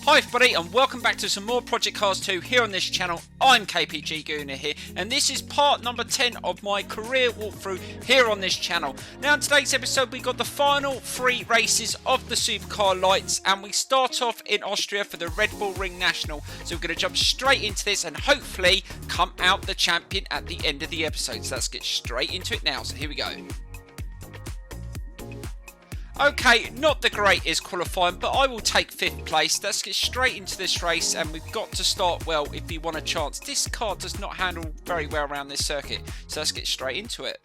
Hi everybody and welcome back to some more Project Cars 2 here on this channel. I'm KPG-GOONER here and this is part number 10 of my career walkthrough here on this channel. Now in today's episode we got the final 3 races of the Supercar Lights and we start off in Austria for the Red Bull Ring National. So we're going to jump straight into this and hopefully come out the champion at the end of the episode. So let's get straight into it now. So here we go. Okay, not the greatest qualifying, but I will take 5th place. Let's get straight into this race, and we've got to start well if we want a chance. This car does not handle very well around this circuit, so let's get straight into it.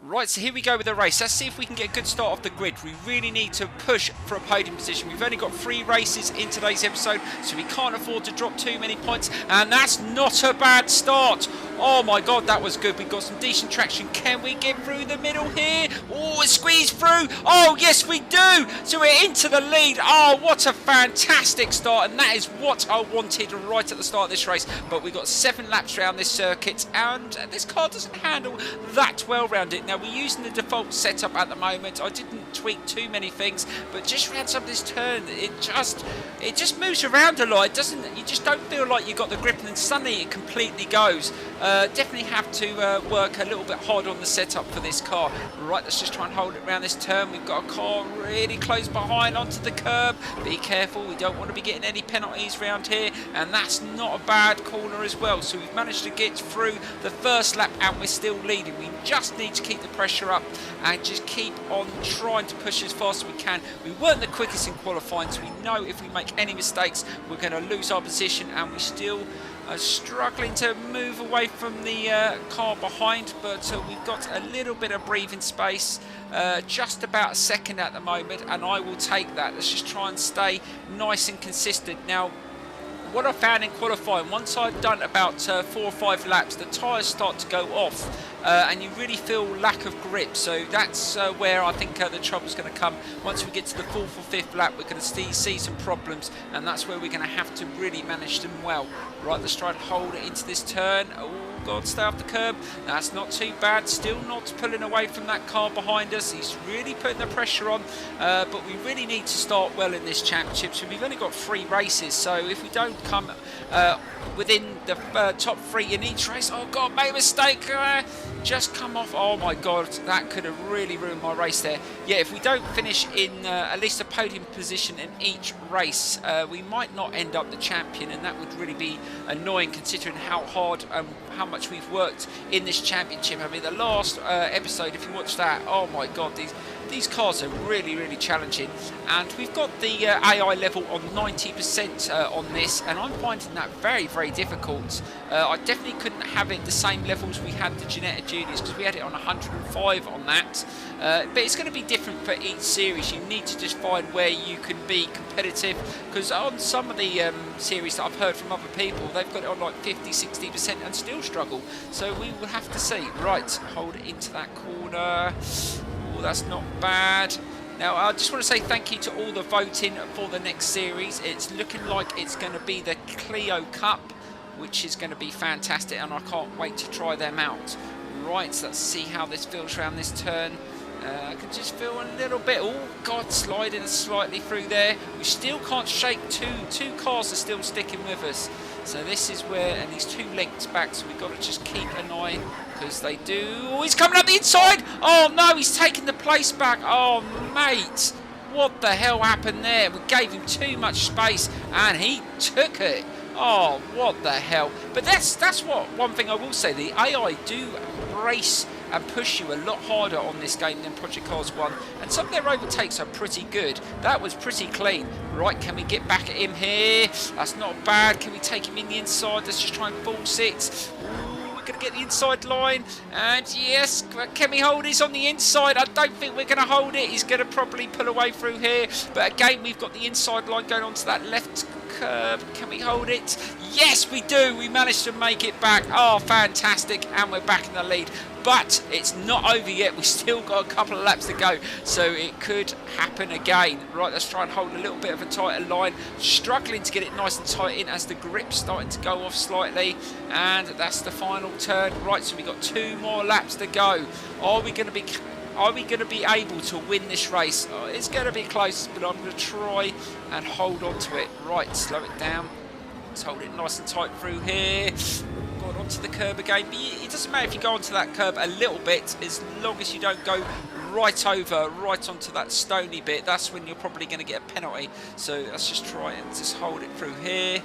Right, so here we go with the race. Let's see if we can get a good start off the grid. We really need to push for a podium position. We've only got 3 races in today's episode, so we can't afford to drop too many points. And that's not a bad start. Oh my god, that was good. We've got some decent traction. Can we get through the middle here? Oh, squeeze through. Oh, yes, we do. So we're into the lead. Oh, what a fantastic start. And that is what I wanted right at the start of this race. But we've got 7 laps around this circuit, and this car doesn't handle that well around it. Now, we're using the default setup at the moment. I didn't tweak too many things, but just around some of this turn, it just moves around a lot. It doesn't. You just don't feel like you got the grip, and then suddenly it completely goes. Definitely have to work a little bit hard on the setup for this car. Right, let's just try and hold it around this turn. We've got a car really close behind onto the curb. Be careful, we don't want to be getting any penalties around here, and that's not a bad corner as well. So we've managed to get through the first lap and we're still leading. We just need to keep the pressure up and just keep on trying to push as fast as we can. We weren't the quickest in qualifying, so we know if we make any mistakes we're going to lose our position, and we still are struggling to move away from the car behind, but we've got a little bit of breathing space, just about a second at the moment, and I will take that. Let's just try and stay nice and consistent. Now, what I found in qualifying, once I've done about 4 or 5 laps, the tyres start to go off and you really feel lack of grip. So that's where I think the trouble's going to come. Once we get to the 4th or 5th lap, we're going to see some problems, and that's where we're going to have to really manage them well. Right, let's try and hold it into this turn. Oh god, stay off the curb. That's not too bad. Still not pulling away from that car behind us. He's really putting the pressure on, but we really need to start well in this championship. So we've only got 3 races, so if we don't come within the top 3 in each race, oh god, made a mistake, just come off. Oh my god, that could have really ruined my race there. Yeah, if we don't finish in at least a podium position in each race, we might not end up the champion, and that would really be annoying considering how hard and how much we've worked in this championship. I mean, the last episode, if you watch that, oh my god, these cars are really challenging, and we've got the AI level on 90% on this, and I'm finding that very difficult. I definitely couldn't have it the same levels we had the Ginetta Juniors, because we had it on 105 on that, but it's going to be different for each series. You need to just find where you can be competitive, because on some of the series that I've heard from other people, they've got it on like 50-60% and still struggle, so we will have to see. Right, hold it into that corner. Oh, that's not bad. Now, I just want to say thank you to all the voting for the next series. It's looking like it's going to be the Clio Cup, which is going to be fantastic, and I can't wait to try them out. Right, so let's see how this feels around this turn. I can just feel a little bit, oh god, sliding slightly through there. We still can't shake two cars are still sticking with us. So this is where, and he's 2 lengths back, so we've got to just keep an eye, because they do. Oh, he's coming up the inside. Oh no, he's taking the place back. Oh mate, what the hell happened there? We gave him too much space and he took it. Oh, what the hell. But that's what one thing I will say, the AI do race and push you a lot harder on this game than Project Cars 1, and some of their overtakes are pretty good. That was pretty clean. Right, can we get back at him here? That's not bad. Can we take him in the inside? Let's just try and force it. Ooh, we're going to get the inside line, and yes, can we hold this on the inside? I don't think we're going to hold it. He's going to probably pull away through here, but again, we've got the inside line going onto that left curb. Can we hold it? Yes, we do. We managed to make it back. Oh, fantastic, and we're back in the lead. But it's not over yet. We've still got a couple of laps to go, so it could happen again. Right, let's try and hold a little bit of a tighter line. Struggling to get it nice and tight in as the grip's starting to go off slightly, and that's the final turn. Right, so we've got 2 more laps to go. Are we going to be Are we going to be able to win this race? Oh, it's going to be close, but I'm going to try and hold on to it. Right, slow it down. Let's hold it nice and tight through here. Going onto the curb again. But it doesn't matter if you go onto that curb a little bit, as long as you don't go right onto that stony bit. That's when you're probably going to get a penalty. So let's just try and just hold it through here.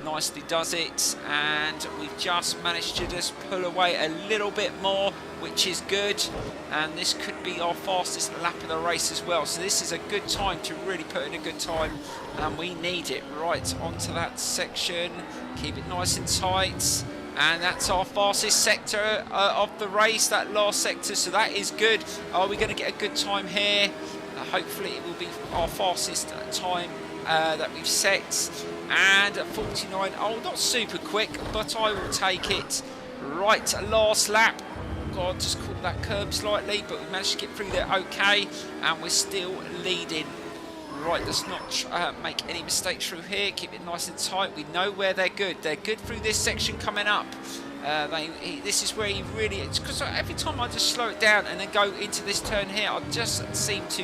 Nicely does it, and we've just managed to just pull away a little bit more, which is good, and this could be our fastest lap of the race as well. So this is a good time to really put in a good time, and we need it. Right onto that section, keep it nice and tight, and that's our fastest sector of the race, that last sector, so that is good. Are we going to get a good time here? Hopefully it will be our fastest time that we've set. And at 49, oh, not super quick, but I will take it. Right, last lap. God, just caught that curb slightly, but we managed to get through there okay, and we're still leading. Right, let's not make any mistakes through here. Keep it nice and tight. We know where they're good. They're good through this section coming up. This is where he really... It's because every time I just slow it down and then go into this turn here, I just seem to...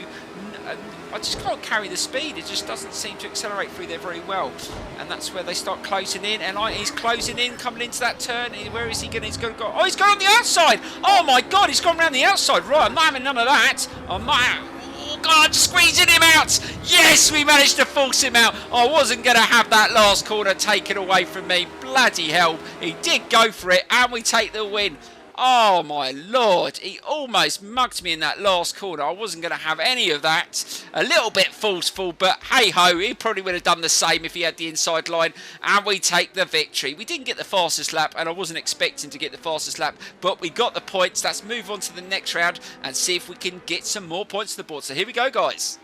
I just can't carry the speed. It just doesn't seem to accelerate through there very well, and that's where they start closing in. And he's closing in, coming into that turn. Where is he going? He's going to go. Oh, he's gone on the outside. Oh my God, he's gone around the outside. Right, I'm not having none of that. I'm not. Oh God, squeezing him out. Yes, we managed to force him out. I wasn't going to have that last corner taken away from me. Bloody hell, he did go for it, and we take the win. Oh my Lord, he almost mugged me in that last corner. I wasn't going to have any of that. A little bit forceful, but hey ho, he probably would have done the same if he had the inside line, and we take the victory. We didn't get the fastest lap, and I wasn't expecting to get the fastest lap, but we got the points. Let's move on to the next round and see if we can get some more points to the board. So here we go, guys.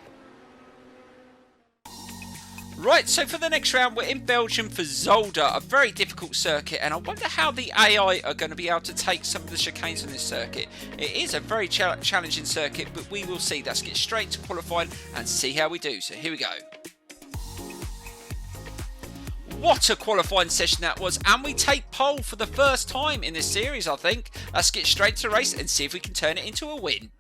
Right, so for the next round, we're in Belgium for Zolder, a very difficult circuit, and I wonder how the AI are going to be able to take some of the chicanes on this circuit. It is a very challenging circuit, but we will see. Let's get straight to qualifying and see how we do. So here we go. What a qualifying session that was, and we take pole for the first time in this series, I think. Let's get straight to the race and see if we can turn it into a win.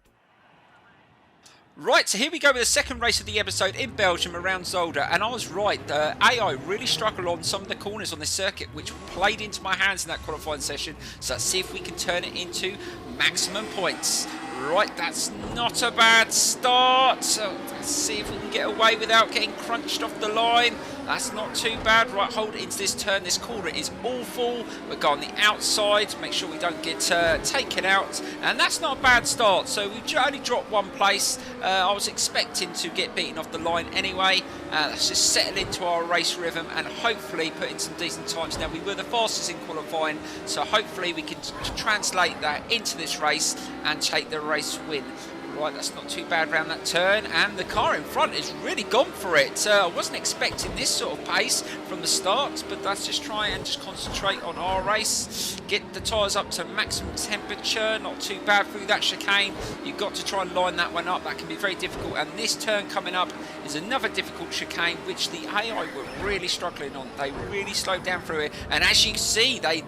Right, so here we go with the second race of the episode in Belgium around Zolder, and I was right, the AI really struggled on some of the corners on this circuit, which played into my hands in that qualifying session, so let's see if we can turn it into maximum points. Right, that's not a bad start, so let's see if we can get away without getting crunched off the line. That's not too bad. Right, hold it into this turn. This corner is awful. We'll go on the outside, make sure we don't get taken out, and that's not a bad start. So we only dropped one place. I was expecting to get beaten off the line anyway. Let's just settle into our race rhythm and hopefully put in some decent times. Now, we were the fastest in qualifying, so hopefully we can translate that into this race and take the race win. Right, that's not too bad around that turn, and the car in front has really gone for it. I wasn't expecting this sort of pace from the start, but let's just try and just concentrate on our race. Get the tyres up to maximum temperature, not too bad through that chicane. You've got to try and line that one up. That can be very difficult, and this turn coming up is another difficult chicane, which the AI were really struggling on. They really slowed down through it, and as you can see, they're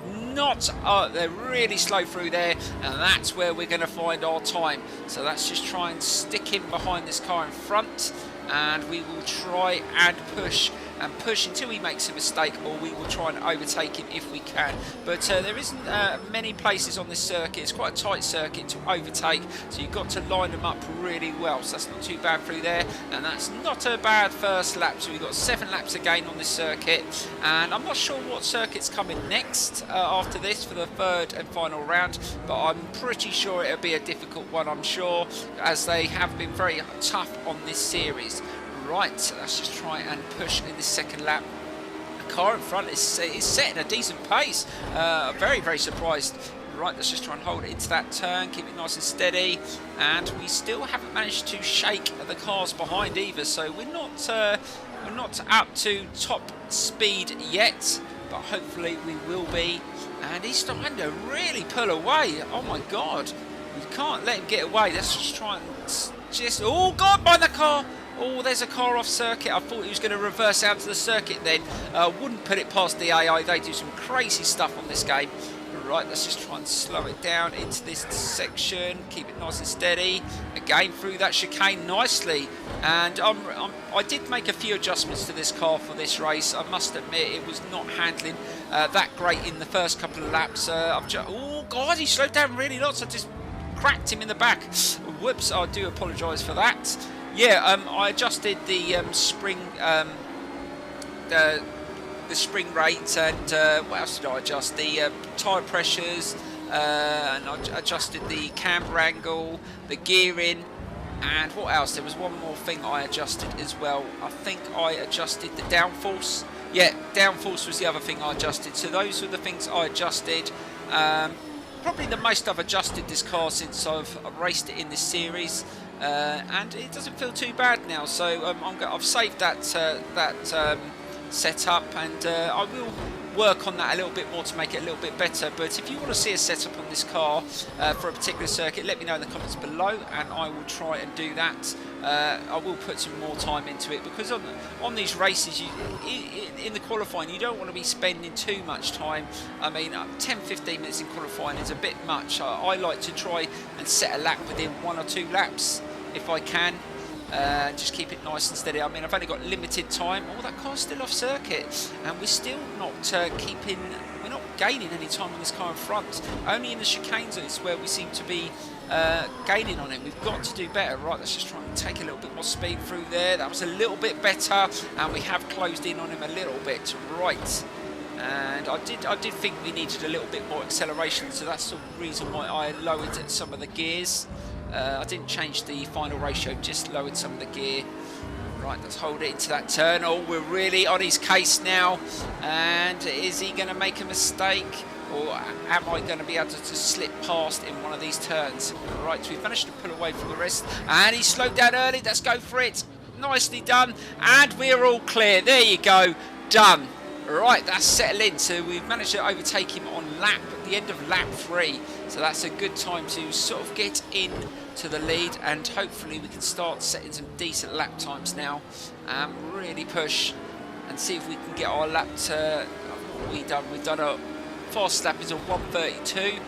really slow through there, and that's where we're going to find our time. So let's just try and stick him behind this car in front, and we will try and push until he makes a mistake, or we will try and overtake him if we can. But there isn't many places on this circuit. It's quite a tight circuit to overtake, so you've got to line them up really well. So that's not too bad through there, and that's not a bad first lap. So we've got 7 laps again on this circuit, and I'm not sure what circuit's coming next after this for the third and final round, but I'm pretty sure it'll be a difficult one, I'm sure, as they have been very tough on this series. Right, so let's just try and push in this second lap. The car in front is setting a decent pace. Very, very surprised. Right, let's just try and hold it into that turn, keep it nice and steady, and we still haven't managed to shake the cars behind either, so we're not up to top speed yet, but hopefully we will be. And he's starting to really pull away. Oh my God, we can't let him get away. Let's just try and oh God, by the car. Oh, there's a car off circuit. I thought he was going to reverse out to the circuit then. Wouldn't put it past the AI. They do some crazy stuff on this game. Right, let's just try and slow it down into this section, keep it nice and steady. Again, through that chicane nicely. And I did make a few adjustments to this car for this race. I must admit, it was not handling that great in the first couple of laps. Oh, God, he slowed down really lots. I just cracked him in the back. Whoops, I do apologise for that. Yeah, I adjusted the spring rate, and what else did I adjust? The tyre pressures, and I adjusted the camber angle, the gearing, and what else? There was one more thing I adjusted as well. I think I adjusted the downforce. Yeah, downforce was the other thing I adjusted. So those were the things I adjusted. Probably the most I've adjusted this car since I've raced it in this series. And it doesn't feel too bad now, so I've saved that setup, and I will work on that a little bit more to make it a little bit better. But if you want to see a setup on this car for a particular circuit, let me know in the comments below, and I will try and do that. I will put some more time into it, because on these races, in the qualifying, you don't want to be spending too much time. I mean, 10-15 minutes in qualifying is a bit much. I like to try and set a lap within 1 or 2 laps if I can. Just keep it nice and steady. I mean, I've only got limited time. Oh, that car's still off circuit, and we're still not we're not gaining any time on this car in front. Only in the chicanes is where we seem to be gaining on it. We've got to do better. Right, let's just try and take a little bit more speed through there. That was a little bit better, and we have closed in on him a little bit. Right. And I did think we needed a little bit more acceleration, so that's the reason why I lowered some of the gears. I didn't change the final ratio, just lowered some of the gear. Right, let's hold it into that turn. Oh, we're really on his case now. And is he going to make a mistake? Or am I going to be able to slip past in one of these turns? Right, so we've managed to pull away from the rest. And he slowed down early. Let's go for it. Nicely done. And we're all clear. There you go. Done. Right, that's settled in. So we've managed to overtake him on at the end of lap 3. So that's a good time to sort of get in to the lead, and hopefully we can start setting some decent lap times now. Really push and see if we can get our lap to what we've done a fast lap is a 1:32.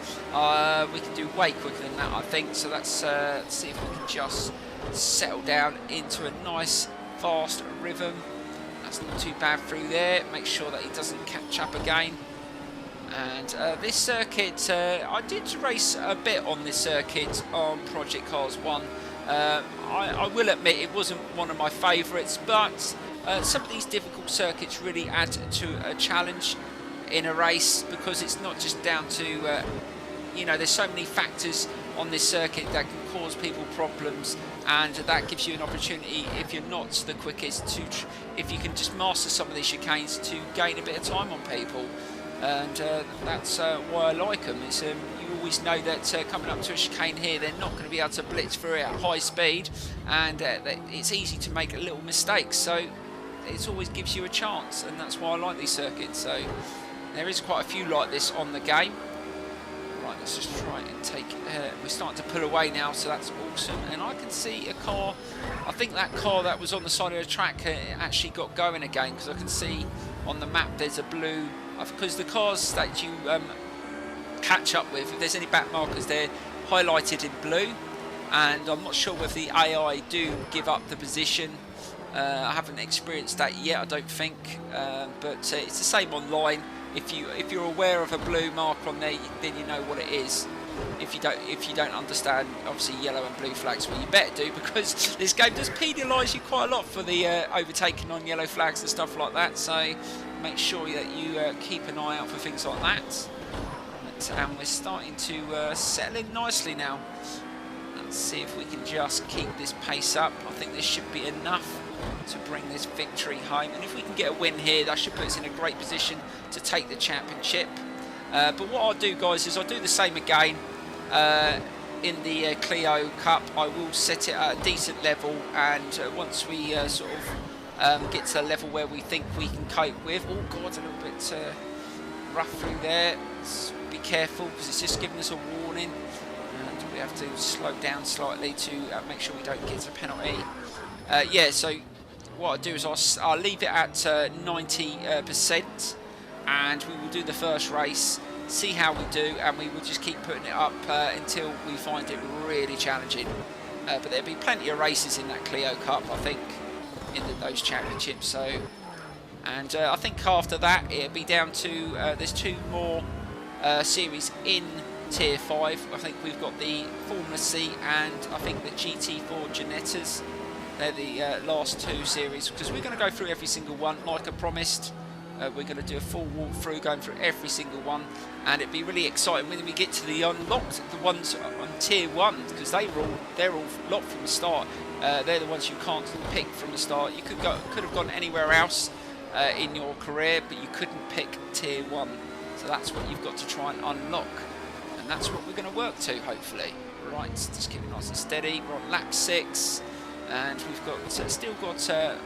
We can do way quicker than that, I think. So let's see if we can just settle down into a nice fast rhythm. That's not too bad through there. Make sure that he doesn't catch up again. And this circuit, I did race a bit on this circuit on Project Cars 1. I will admit it wasn't one of my favourites, but some of these difficult circuits really add to a challenge in a race, because it's not just down to, you know, there's so many factors on this circuit that can cause people problems, and that gives you an opportunity, if you're not the quickest, if you can just master some of these chicanes, to gain a bit of time on people. And that's why I like them. It's, you always know that coming up to a chicane here, they're not going to be able to blitz through it at high speed, and it's easy to make little mistakes, so it always gives you a chance, and that's why I like these circuits. So there is quite a few like this on the game. Right, let's just try and take we're starting to pull away now, so that's awesome. And I can see a car, I think that car that was on the side of the track actually got going again, because I can see on the map there's a blue, because the cars that you catch up with, if there's any back markers, they're highlighted in blue, and I'm not sure whether the AI do give up the position. I haven't experienced that yet, I don't think, but it's the same online. If you're aware of a blue marker on there, then you know what it is. If you don't understand, obviously, yellow and blue flags, well, you better do, because this game does penalise you quite a lot for the overtaking on yellow flags and stuff like that. So make sure that you keep an eye out for things like that. And we're starting to settle in nicely now. Let's see if we can just keep this pace up. I think this should be enough to bring this victory home. And if we can get a win here, that should put us in a great position to take the championship. But what I'll do, guys, is I'll do the same again in the Clio Cup. I will set it at a decent level, and once we sort of get to a level where we think we can cope with. Oh God, a little bit rough through there. Let's be careful, because it's just giving us a warning, and we have to slow down slightly to make sure we don't get a penalty. Yeah, so what I'll do is I'll leave it at 90%, and we will do the first race see how we do, and we will just keep putting it up until we find it really challenging. But there'll be plenty of races in that Clio Cup, I think, in those championships. So, and I think after that it'll be down to there's 2 more series in Tier 5. I think we've got the Formula C and I think the GT4 Ginettas. They're the last 2 series, because we're going to go through every single one like I promised. We're going to do a full walkthrough going through every single one, and it'd be really exciting when we get to the unlocked, the ones on Tier 1, because they're all locked from the start. They're the ones you can't pick from the start. You could have gone anywhere else in your career, but you couldn't pick Tier 1. So that's what you've got to try and unlock, and that's what we're going to work to, hopefully. Right, just keep it nice and steady. We're on lap 6, and we've got still got a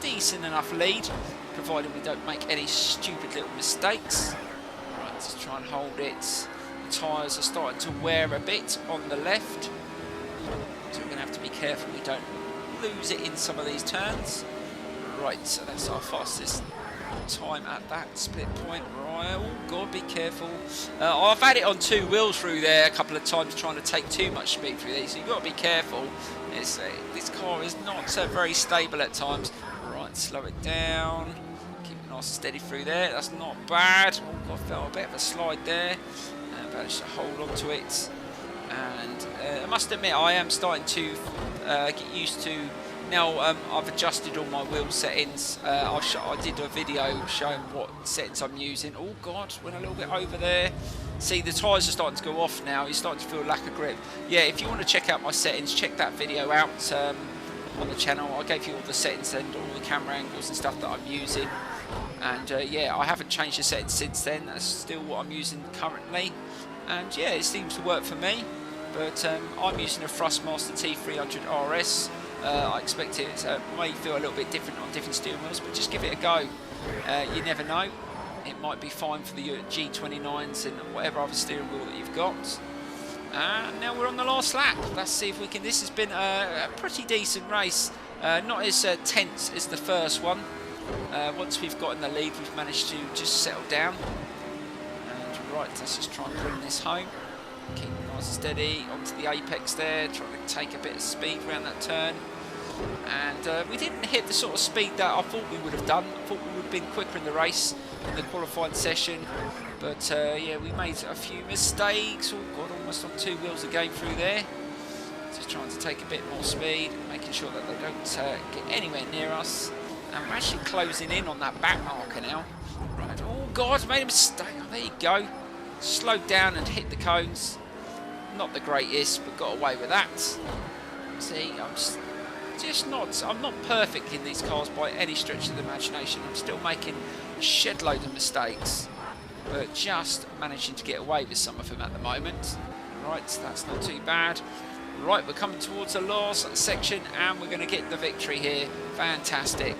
decent enough lead, provided we don't make any stupid little mistakes. Right, let's try and hold it. The tyres are starting to wear a bit on the left, so we're going to have to be careful we don't lose it in some of these turns. Right, so that's our fastest time at that split point. Right, oh god, be careful. I've had it on 2 wheels through there a couple of times, trying to take too much speed through these, so you've got to be careful. This car is not very stable at times. Right, slow it down. Keep it nice and steady through there. That's not bad. Oh god, I felt a bit of a slide there. Managed to hold on to it. And I must admit, I am starting to get used to. Now I've adjusted all my wheel settings. I did a video showing what settings I'm using. Oh god, went a little bit over there. See, the tyres are starting to go off now. You're starting to feel lack of grip. Yeah, if you want to check out my settings, check that video out on the channel. I gave you all the settings and all the camera angles and stuff that I'm using. And yeah, I haven't changed the settings since then. That's still what I'm using currently. And yeah, it seems to work for me. But I'm using a Thrustmaster T300 RS. I expect it may feel a little bit different on different steering wheels, but just give it a go. You never know. It might be fine for the G29s and whatever other steering wheel that you've got. And now we're on the last lap. Let's see if we can. This has been a pretty decent race. Not as tense as the first one. Once we've got in the lead, we've managed to just settle down. And right, let's just try and bring this home. Keep it nice and steady onto the apex there, trying to take a bit of speed around that turn. And we didn't hit the sort of speed that I thought we would have done. I thought we would have been quicker in the race, in the qualifying session. But yeah, we made a few mistakes. Oh god, almost on 2 wheels again through there. Just trying to take a bit more speed, making sure that they don't get anywhere near us. And we're actually closing in on that back marker now. Right, oh god, made a mistake. Oh, there you go. Slowed down and hit the cones. Not the greatest, but got away with that. See, I'm not perfect in these cars by any stretch of the imagination. I'm still making a shed load of mistakes, but just managing to get away with some of them at the moment. Right, that's not too bad. Right, we're coming towards the last section, and we're going to get the victory here. Fantastic.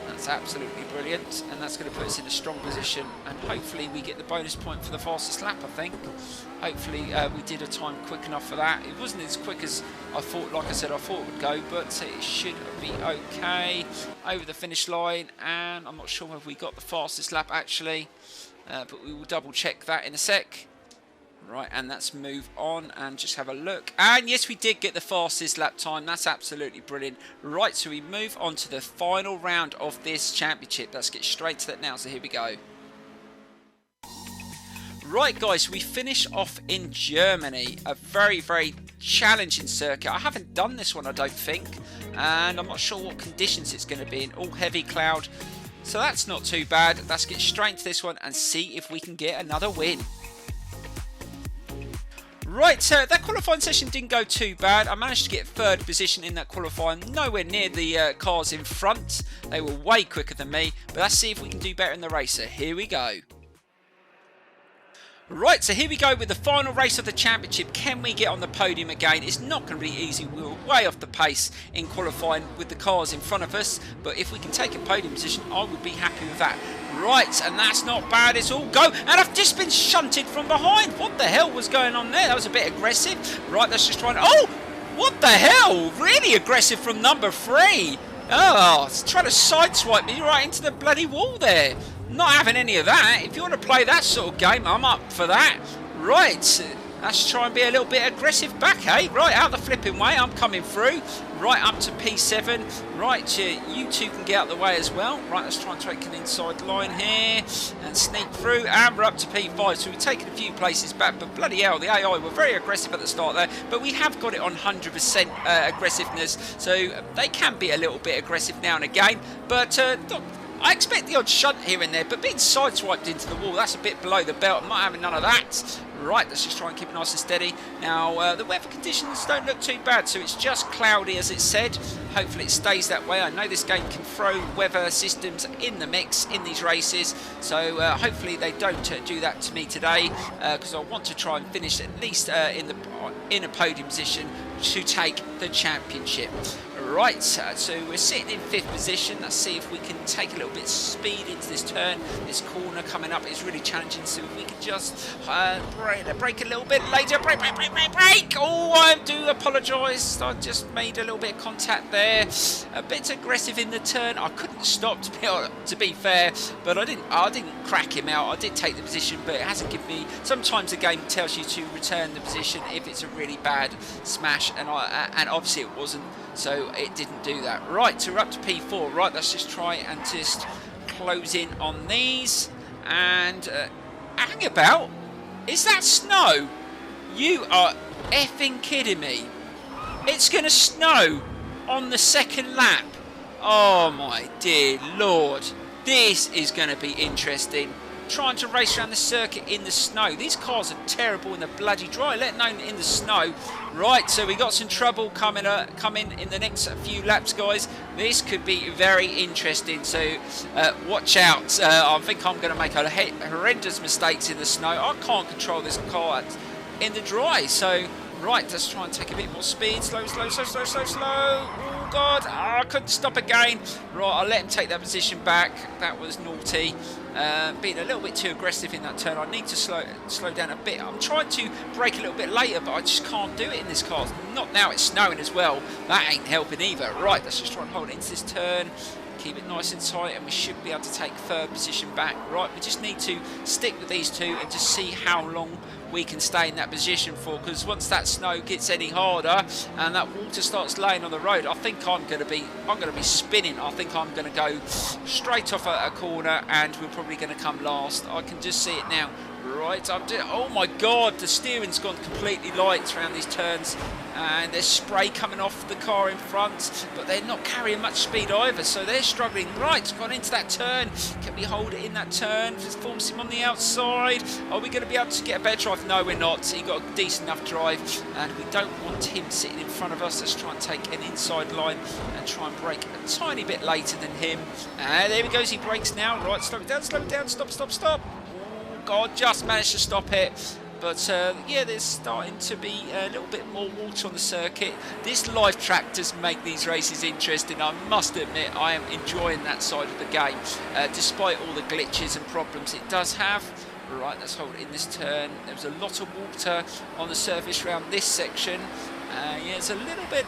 That's absolutely brilliant, and that's going to put us in a strong position, and hopefully we get the bonus point for the fastest lap, I think. Hopefully we did a time quick enough for that. It wasn't as quick as I thought, like I said, I thought it would go, but it should be okay. Over the finish line, and I'm not sure whether we got the fastest lap actually, but we will double check that in a sec. Right, and let's move on and just have a look. And yes, we did get the fastest lap time. That's absolutely brilliant. Right, so we move on to the final round of this championship. Let's get straight to that now. So here we go. Right, guys, we finish off in Germany. A very, very challenging circuit. I haven't done this one, I don't think. And I'm not sure what conditions it's going to be in. All heavy cloud. So that's not too bad. Let's get straight into this one and see if we can get another win. Right, so that qualifying session didn't go too bad. I managed to get 3rd position in that qualifying, nowhere near the cars in front. They were way quicker than me, but let's see if we can do better in the race. So here we go. Right, so here we go with the final race of the championship. Can we get on the podium again? It's not going to be easy. We're way off the pace in qualifying with the cars in front of us, but if we can take a podium position, I would be happy with that. Right, and that's not bad. It's all go. And I've just been shunted from behind. What the hell was going on there? That was a bit aggressive. Right, let's just try and... Oh! What the hell? Really aggressive from number 3. Oh, it's trying to sideswipe me right into the bloody wall there. Not having any of that. If you want to play that sort of game, I'm up for that. Right, let's try and be a little bit aggressive back, eh? Right, out the flipping way, I'm coming through. Right up to P7. Right, you two can get out the way as well. Right, let's try and take an inside line here and sneak through. And we're up to P5, so we've taken a few places back. But bloody hell, the AI were very aggressive at the start there. But we have got it on 100% aggressiveness, so they can be a little bit aggressive now and again. But I expect the odd shunt here and there, but being sideswiped into the wall, that's a bit below the belt. I'm not having none of that. Right, let's just try and keep it nice and steady. Now, the weather conditions don't look too bad, so it's just cloudy as it said. Hopefully it stays that way. I know this game can throw weather systems in the mix in these races, so hopefully they don't do that to me today, because I want to try and finish at least in a podium position to take the championship. Right, so we're sitting in 5th position. Let's see if we can take a little bit of speed into this turn. This corner coming up is really challenging, so if we can just brake a little bit later. Brake! Oh, I do apologise. I just made a little bit of contact there. A bit aggressive in the turn. I couldn't stop, to be fair, but I didn't crack him out. I did take the position, but it hasn't given me... Sometimes the game tells you to return the position if it's a really bad smash, and obviously it wasn't. So it didn't do that. Right, so we're up to P4. Right, let's just try and just close in on these. And hang about. Is that snow? You are effing kidding me. It's going to snow on the second lap. Oh my dear Lord. This is going to be interesting. Trying to race around the circuit in the snow. These cars are terrible in the bloody dry, let alone in the snow. Right, so we got some trouble coming in the next few laps, guys. This could be very interesting, so watch out. I think I'm going to make horrendous mistakes in the snow. I can't control this car in the dry, so right, let's try and take a bit more speed. Slow. Oh God, I couldn't stop again. Right, I'll let him take that position back. That was naughty. Being a little bit too aggressive in that turn. I need to slow down a bit. I'm trying to brake a little bit later, but I just can't do it in this car. Not now it's snowing as well. That ain't helping either. Right, let's just try and hold it into this turn. Keep it nice and tight, and we should be able to take 3rd position back. Right, we just need to stick with these two and just see how long we can stay in that position for, because once that snow gets any harder and that water starts laying on the road, I think I'm going to be spinning. I think I'm going to go straight off a corner, and we're probably going to come last. I can just see it now. Right, oh my God, the steering's gone completely light around these turns, and there's spray coming off the car in front, but they're not carrying much speed either, so they're struggling. Right, gone into that turn. Can we hold it in that turn? Just force him on the outside. Are we going to be able to get a better drive? No, we're not. He got a decent enough drive, and we don't want him sitting in front of us. Let's try and take an inside line and try and brake a tiny bit later than him. And there he goes. He brakes now. Right, slow it down. Stop. God, just managed to stop it, but yeah, there's starting to be a little bit more water on the circuit. This live track does make these races interesting. I must admit, I am enjoying that side of the game, despite all the glitches and problems it does have. Right, let's hold it in this turn. There's a lot of water on the surface around this section. Yeah, it's a little bit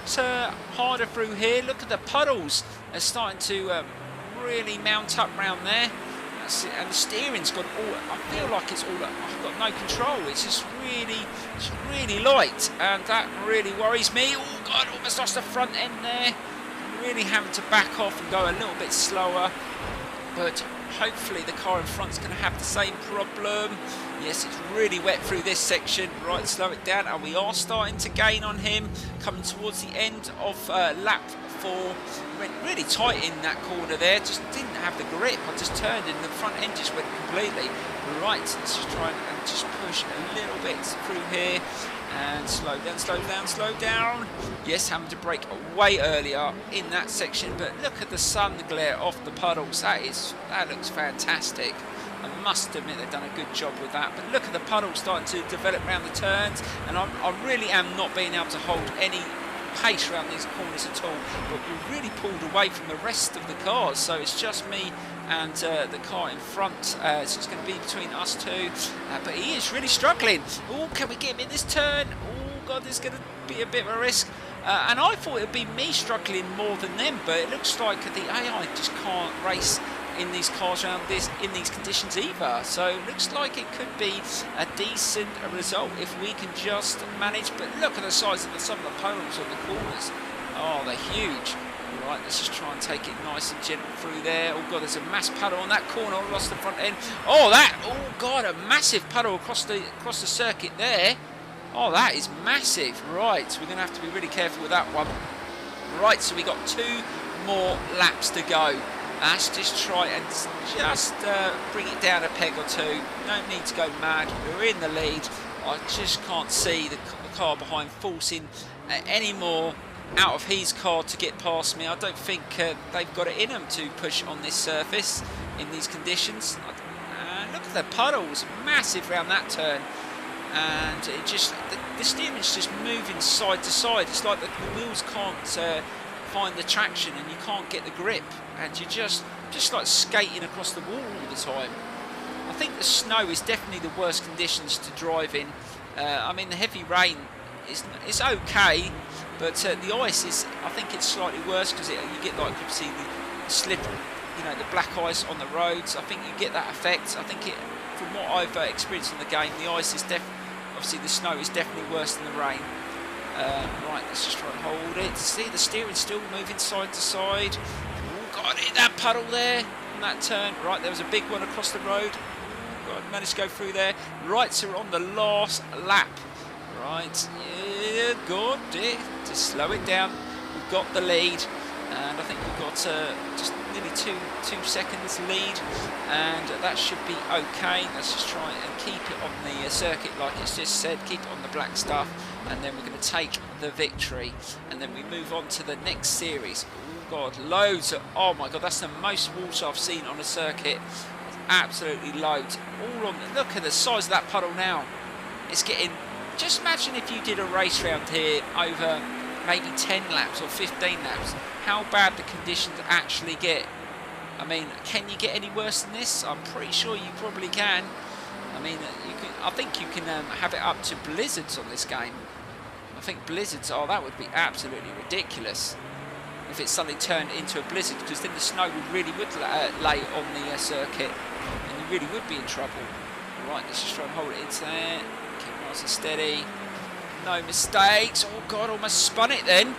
harder through here. Look at the puddles. They're starting to really mount up around there. And the steering's got I feel like it's all, I've got no control. It's just really light, and that really worries me. Oh God, almost lost the front end there. I'm really having to back off and go a little bit slower, but hopefully the car in front's going to have the same problem. Yes, it's really wet through this section. Right, slow it down, and we are starting to gain on him, coming towards the end of lap 4. Went really tight in that corner there, just didn't have the grip. I just turned and the front end just went completely. Right, let's just try and just push a little bit through here and slow down. Yes, having to brake way earlier in that section, but look at the sun glare off the puddles. That looks fantastic. I must admit they've done a good job with that, but look at the puddles starting to develop around the turns, and I really am not being able to hold any pace around these corners at all, but we're really pulled away from the rest of the cars, so it's just me and the car in front, so it's going to be between us two, but he is really struggling. Oh, can we get him in this turn? Oh God, there's going to be a bit of a risk. and I thought it would be me struggling more than them, but it looks like the AI just can't race in these cars around in these conditions either. So it looks like it could be a decent result if we can just manage. But look at the size of some of the poles on the corners. Oh, they're huge. Right, let's just try and take it nice and gentle through there. Oh god, there's a mass puddle on that corner. I lost the front end. Oh god, a massive puddle across the circuit there. Oh, that is massive. Right, we're going to have to be really careful with that one. Right, so we got 2 more laps to go. Let's just try and just bring it down a peg or 2. No need to go mad. We're in the lead. I just can't see the car behind forcing any more out of his car to get past me. I don't think they've got it in them to push on this surface in these conditions. Look at the puddles, massive around that turn, and it just the steering's just moving side to side. It's like the wheels can't find the traction, and you can't get the grip, and you're just like skating across the wall all the time. I think the snow is definitely the worst conditions to drive in. I mean, the heavy rain is okay, but the ice is, I think it's slightly worse, because you get, like, obviously the slip, you know, the black ice on the roads. I think you get that effect. I think from what I've experienced in the game, the ice is obviously the snow is definitely worse than the rain. Right, let's just try and hold it. See, the steering's still moving side to side. Oh god, hit that puddle there on that turn. Right, there was a big one across the road. God, managed to go through there. Right, so we're on the last lap. Right, yeah, good. Just slow it down. We've got the lead, and I think we've got just nearly two seconds lead, and that should be okay. Let's just try and keep it on the circuit, like it's just said. Keep it on the black stuff, and then we're going to take the victory, and then we move on to the next series. Oh god, loads of, oh my god, that's the most water I've seen on a circuit. Absolutely loads. All on. Look at the size of that puddle now. It's getting. Just imagine if you did a race round here over maybe 10 laps or 15 laps, how bad the conditions actually get. I mean, can you get any worse than this? I'm pretty sure you probably can. I mean, I think you can have it up to blizzards on this game. I think blizzards, oh, that would be absolutely ridiculous if it suddenly turned into a blizzard, because then the snow would lay on the circuit, and you really would be in trouble. Right, let's just try and hold it into there. Keep nice and steady. No mistakes. Oh god, almost spun it then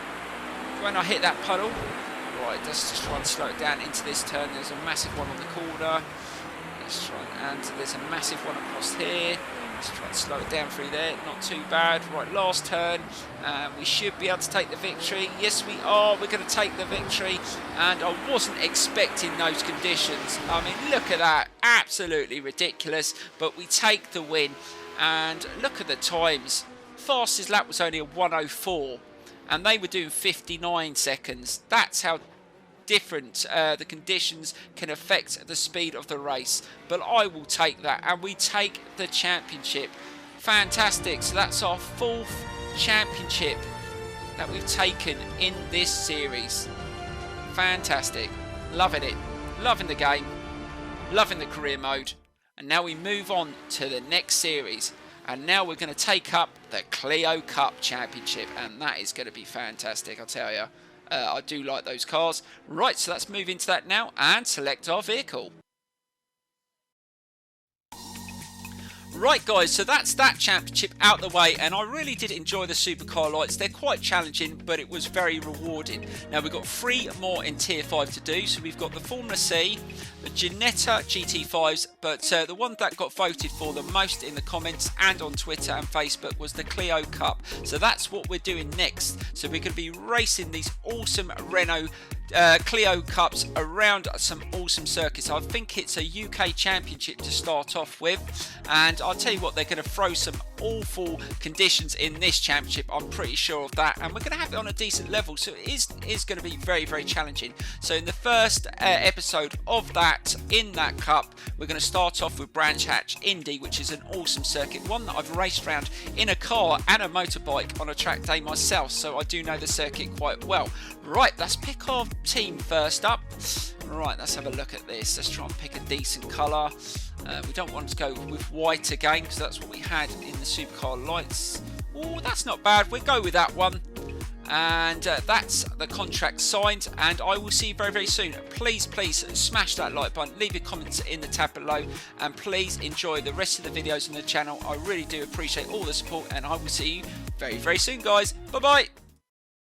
when I hit that puddle. Right, let's just try and slow it down into this turn. There's a massive one on the corner. Let's try and there's a massive one across here. Let's try and slow it down through there. Not too bad. Right, last turn. We should be able to take the victory. Yes, we are. We're going to take the victory. And I wasn't expecting those conditions. I mean, look at that. Absolutely ridiculous. But we take the win. And look at the times. Fastest lap was only a 1:04, and they were doing 59 seconds. That's how different the conditions can affect the speed of the race. But I will take that, and we take the championship. Fantastic. So that's our 4th championship that we've taken in this series. Fantastic. Loving it. Loving the game. Loving the career mode. And now we move on to the next series. And now we're going to take up the Clio Cup Championship. And that is going to be fantastic, I'll tell you. I do like those cars. Right, so let's move into that now and select our vehicle. Right guys, so that's that championship out the way, and I really did enjoy the supercar lights. They're quite challenging, but it was very rewarding. Now we've got 3 more in tier 5 to do. So we've got the Formula C, the Ginetta GT5s, but the one that got voted for the most in the comments and on Twitter and Facebook was the Clio Cup. So that's what we're doing next. So we're going to be racing these awesome Renault Clio Cups around some awesome circuits. I think it's a UK championship to start off with, and I'll tell you what, they're going to throw some awful conditions in this championship. I'm pretty sure of that, and we're going to have it on a decent level, so it is going to be very, very challenging. So in the first episode of that, in that cup, we're going to start off with Branch Hatch Indy, which is an awesome circuit, one that I've raced around in a car and a motorbike on a track day myself, so I do know the circuit quite well. Right, let's pick our team first up. Right, let's have a look at this. Let's try and pick a decent colour. We don't want to go with white again, because that's what we had in the supercar lights. Oh, that's not bad. We'll go with that one. and that's the contract signed, and I will see you very, very soon. Please smash that like button, leave your comments in the tab below, and please enjoy the rest of the videos on the channel. I really do appreciate all the support, and I will see you very, very soon, guys. Bye bye.